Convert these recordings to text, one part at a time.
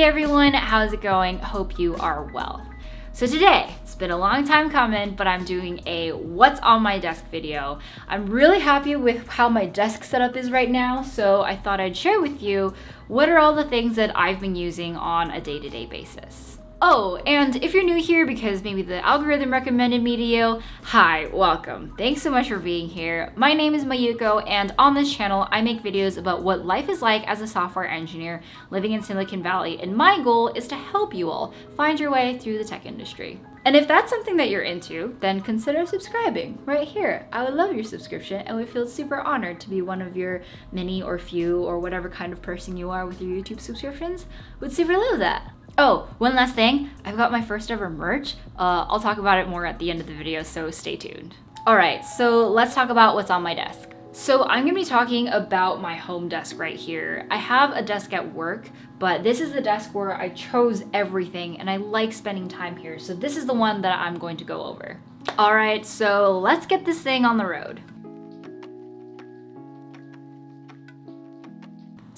everyone, how's it going? Hope you are well. So today, it's been a long time coming, but I'm doing a what's on my desk video. I'm really happy with how my desk setup is right now, so I thought I'd share with you what are all the things that I've been using on a day-to-day basis. Oh, and if you're new here because maybe the algorithm recommended me to you, hi, welcome. Thanks so much for being here. My name is Mayuko, and on this channel, I make videos about what life is like as a software engineer living in Silicon Valley, and my goal is to help you all find your way through the tech industry. And if that's something that you're into, then consider subscribing right here. I would love your subscription and would feel super honored to be one of your many or few or whatever kind of person you are with your YouTube subscriptions. Would super love that. Oh, one last thing, I've got my first ever merch. I'll talk about it more at the end of the video, so stay tuned. All right, so let's talk about what's on my desk. So I'm gonna be talking about my home desk right here. I have a desk at work, but this is the desk where I chose everything and I like spending time here. So this is the one that I'm going to go over. All right, so let's get this thing on the road.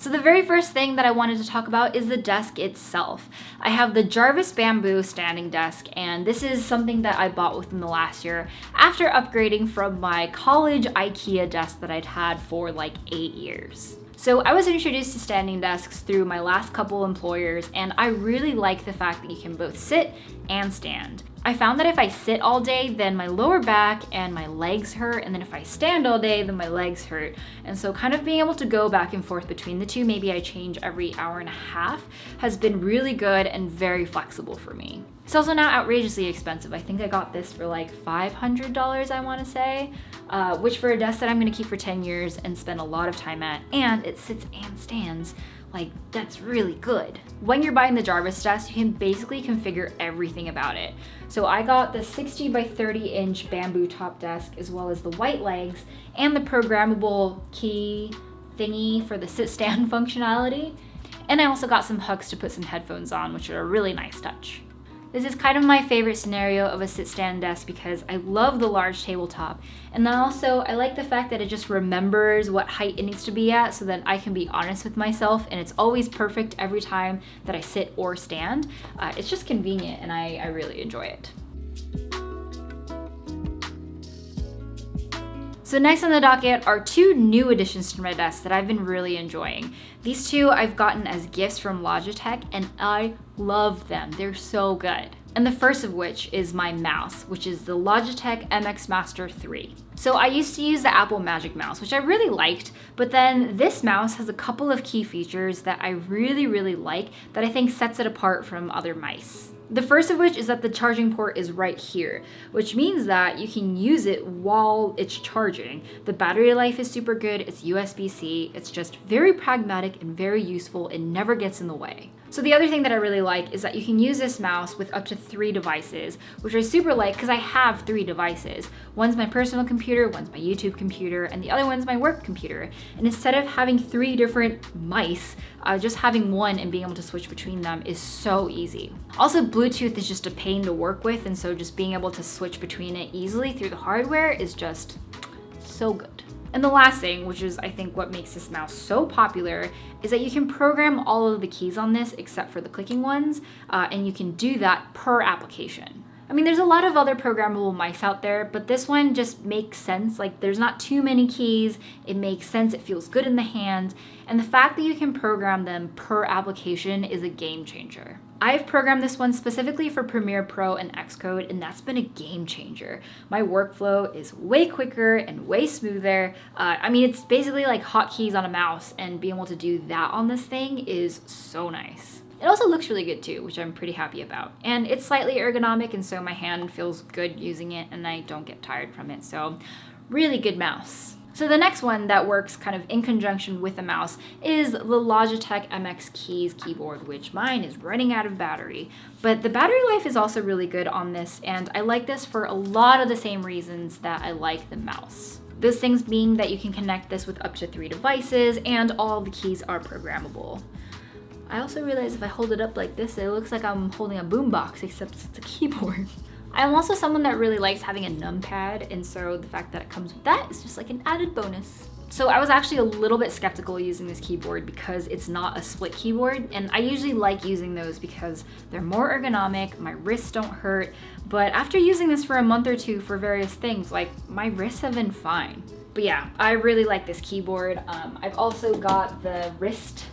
So the very first thing that I wanted to talk about is the desk itself. I have the Jarvis Bamboo standing desk, and this is something that I bought within the last year after upgrading from my college IKEA desk that I'd had for like 8 years. So I was introduced to standing desks through my last couple employers, and I really like the fact that you can both sit and stand. I found that if I sit all day, then my lower back and my legs hurt, and then if I stand all day, then my legs hurt. And so kind of being able to go back and forth between the two, maybe I change every hour and a half, has been really good and very flexible for me. It's also not outrageously expensive. I think I got this for like $500, I wanna say, which for a desk that I'm gonna keep for 10 years and spend a lot of time at, and it sits and stands, like, that's really good. When you're buying the Jarvis desk, you can basically configure everything about it. So I got the 60 by 30 inch bamboo top desk, as well as the white legs and the programmable key thingy for the sit stand functionality. And I also got some hooks to put some headphones on, which are a really nice touch. This is kind of my favorite scenario of a sit-stand desk because I love the large tabletop. And then also, I like the fact that it just remembers what height it needs to be at so that I can be honest with myself, and it's always perfect every time that I sit or stand. It's just convenient, and I really enjoy it. So next on the docket are two new additions to my desk that I've been really enjoying. These two I've gotten as gifts from Logitech, and I love them. They're so good. And the first of which is my mouse, which is the Logitech MX Master 3. So I used to use the Apple Magic Mouse, which I really liked, but then this mouse has a couple of key features that I really like that I think sets it apart from other mice. The first of which is that the charging port is right here, which means that you can use it while it's charging. The battery life is super good, it's USB-C, it's just very pragmatic and very useful, it never gets in the way. So the other thing that I really like is that you can use this mouse with up to 3 devices, which I super like because I have 3 devices. One's my personal computer, one's my YouTube computer, and the other one's my work computer. And instead of having 3 different mice, just having one and being able to switch between them is so easy. Also, Bluetooth is just a pain to work with, and so just being able to switch between it easily through the hardware is just so good. And the last thing, which is I think what makes this mouse so popular, is that you can program all of the keys on this except for the clicking ones, and you can do that per application. I mean, there's a lot of other programmable mice out there, but this one just makes sense. Like, there's not too many keys, it makes sense, it feels good in the hand, and the fact that you can program them per application is a game changer. I've programmed this one specifically for Premiere Pro and Xcode, and that's been a game changer. My workflow is way quicker and way smoother. I mean, it's basically like hotkeys on a mouse, and being able to do that on this thing is so nice. It also looks really good too, which I'm pretty happy about. And it's slightly ergonomic, and so my hand feels good using it, and I don't get tired from it, so really good mouse. So the next one that works kind of in conjunction with the mouse is the Logitech MX Keys keyboard, which mine is running out of battery. But the battery life is also really good on this, and I like this for a lot of the same reasons that I like the mouse. Those things being that you can connect this with up to 3 devices, and all the keys are programmable. I also realize if I hold it up like this, it looks like I'm holding a boombox, except it's a keyboard. I'm also someone that really likes having a numpad, and so the fact that it comes with that is just like an added bonus. So I was actually a little bit skeptical using this keyboard because it's not a split keyboard, and I usually like using those because they're more ergonomic, my wrists don't hurt, but after using this for a month or two for various things, like my wrists have been fine. But yeah, I really like this keyboard. I've also got the wrist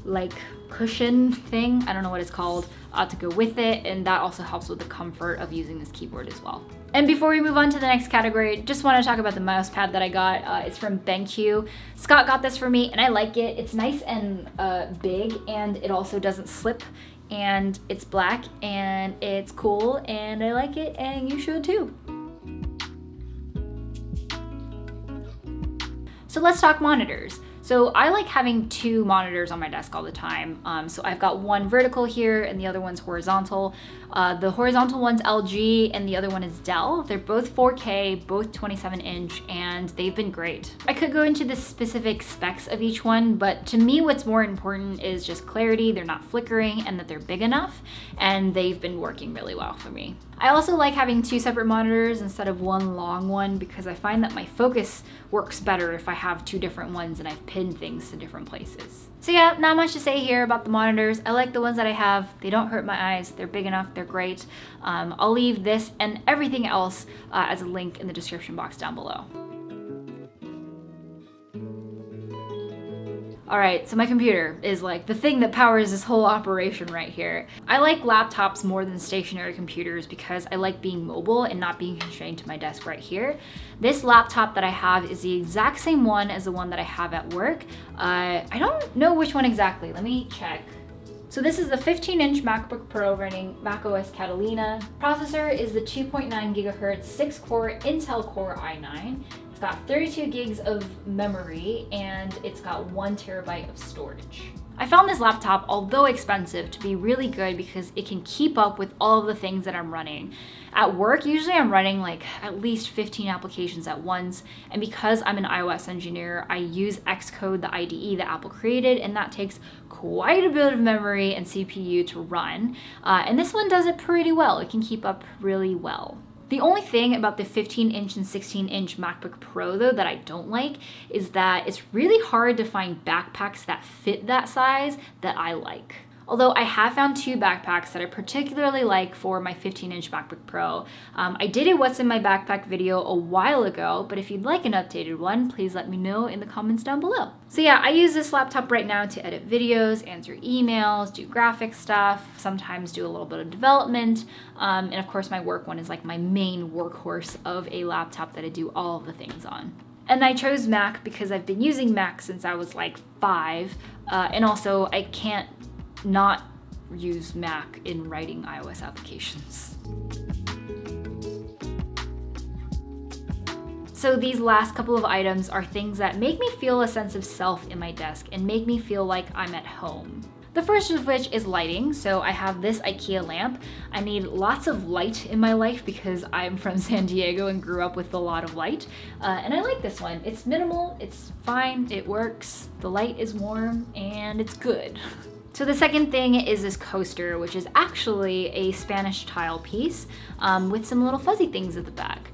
like cushion thing, I don't know what it's called, to go with it, and that also helps with the comfort of using this keyboard as well. And before we move on to the next category, just want to talk about the mouse pad that I got. It's from BenQ. Scott got this for me and I like it. It's nice and big, and it also doesn't slip, and it's black and it's cool and I like it, and you should too. So let's talk monitors. So I like having two monitors on my desk all the time. So I've got one vertical here and the other one's horizontal. The horizontal one's LG and the other one is Dell. They're both 4K, both 27-inch, and they've been great. I could go into the specific specs of each one, but to me what's more important is just clarity, they're not flickering, and that they're big enough, and they've been working really well for me. I also like having two separate monitors instead of one long one because I find that my focus works better if I have two different ones and I've pinned things to different places. So yeah, not much to say here about the monitors. I like the ones that I have. They don't hurt my eyes. They're big enough. They're great. I'll leave this and everything else as a link in the description box down below. All right, so my computer is like the thing that powers this whole operation right here. I like laptops more than stationary computers because I like being mobile and not being constrained to my desk right here. This laptop that I have is the exact same one as the one that I have at work. I don't know which one exactly, let me check. So this is the 15-inch MacBook Pro running macOS Catalina. Processor is the 2.9 gigahertz 6-core Intel Core i9. It's got 32 gigs of memory and it's got 1 terabyte of storage. I found this laptop, although expensive, to be really good because it can keep up with all of the things that I'm running. At work, usually I'm running like at least 15 applications at once, and because I'm an iOS engineer, I use Xcode, the IDE that Apple created, and that takes quite a bit of memory and CPU to run. And this one does it pretty well. It can keep up really well. The only thing about the 15-inch and 16-inch MacBook Pro though that I don't like is that it's really hard to find backpacks that fit that size that I like. Although I have found two backpacks that I particularly like for my 15-inch MacBook Pro. I did a what's in my backpack video a while ago, but if you'd like an updated one, please let me know in the comments down below. So yeah, I use this laptop right now to edit videos, answer emails, do graphic stuff, sometimes do a little bit of development, and of course my work one is like my main workhorse of a laptop that I do all of the things on. And I chose Mac because I've been using Mac since I was like 5, and also I can't not use Mac in writing iOS applications. So these last couple of items are things that make me feel a sense of self in my desk and make me feel like I'm at home. The first of which is lighting. So I have this IKEA lamp. I need lots of light in my life because I'm from San Diego and grew up with a lot of light. And I like this one. It's minimal, it's fine, it works, the light is warm, and it's good. So the second thing is this coaster, which is actually a Spanish tile piece with some little fuzzy things at the back.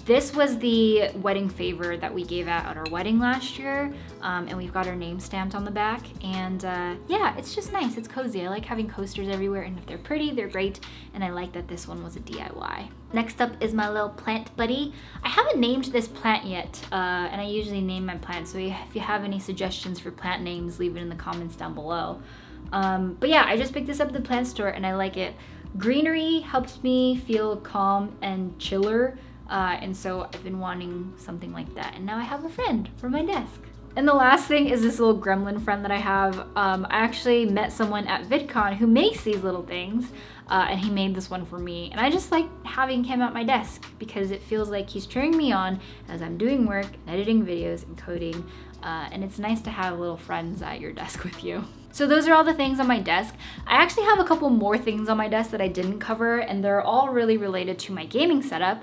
This was the wedding favor that we gave out at our wedding last year, and we've got our name stamped on the back, and yeah, it's just nice, it's cozy. I like having coasters everywhere, and if they're pretty, they're great, and I like that this one was a DIY. Next up is my little plant buddy. I haven't named this plant yet, and I usually name my plants, so if you have any suggestions for plant names, leave it in the comments down below. But yeah, I just picked this up at the plant store, and I like it. Greenery helps me feel calm and chiller. And so I've been wanting something like that, and now I have a friend for my desk. And the last thing is this little gremlin friend that I have. I actually met someone at VidCon who makes these little things, and he made this one for me. And I just like having him at my desk because it feels like he's cheering me on as I'm doing work, and editing videos, and coding. And it's nice to have little friends at your desk with you. So those are all the things on my desk. I actually have a couple more things on my desk that I didn't cover, and they're all really related to my gaming setup,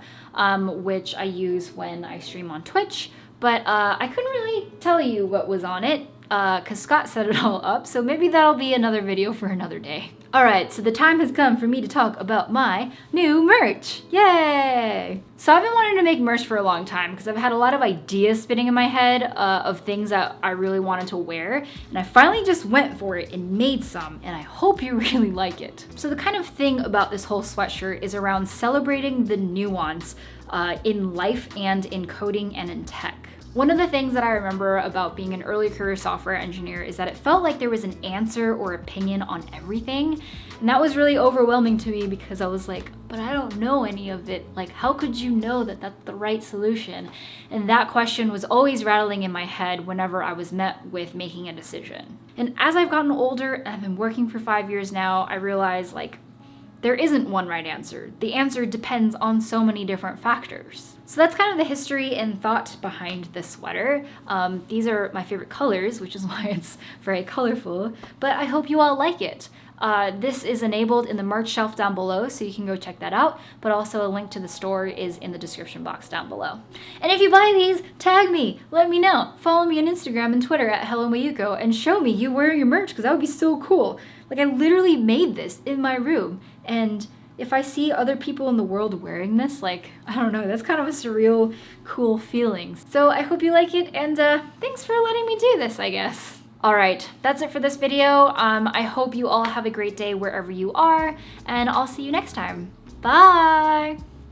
which I use when I stream on Twitch, but I couldn't really tell you what was on it because Scott set it all up, so maybe that'll be another video for another day. Alright, so the time has come for me to talk about my new merch. Yay! So I've been wanting to make merch for a long time because I've had a lot of ideas spinning in my head of things that I really wanted to wear, and I finally just went for it and made some, and I hope you really like it. So the kind of thing about this whole sweatshirt is around celebrating the nuance in life and in coding and in tech. One of the things that I remember about being an early career software engineer is that it felt like there was an answer or opinion on everything. And that was really overwhelming to me because I was like, but I don't know any of it. Like, how could you know that that's the right solution? And that question was always rattling in my head whenever I was met with making a decision. And as I've gotten older and I've been working for 5 years now, I realize like, there isn't one right answer. The answer depends on so many different factors. So that's kind of the history and thought behind this sweater. These are my favorite colors, which is why it's very colorful, but I hope you all like it. This is enabled in the merch shelf down below, so you can go check that out, but also a link to the store is in the description box down below. And if you buy these, tag me, let me know. Follow me on Instagram and Twitter at HelloMayuko and show me you wearing your merch, because that would be so cool. Like, I literally made this in my room, and if I see other people in the world wearing this, like, I don't know, that's kind of a surreal, cool feeling. So I hope you like it, and thanks for letting me do this, I guess. Alright, that's it for this video. I hope you all have a great day wherever you are, and I'll see you next time. Bye!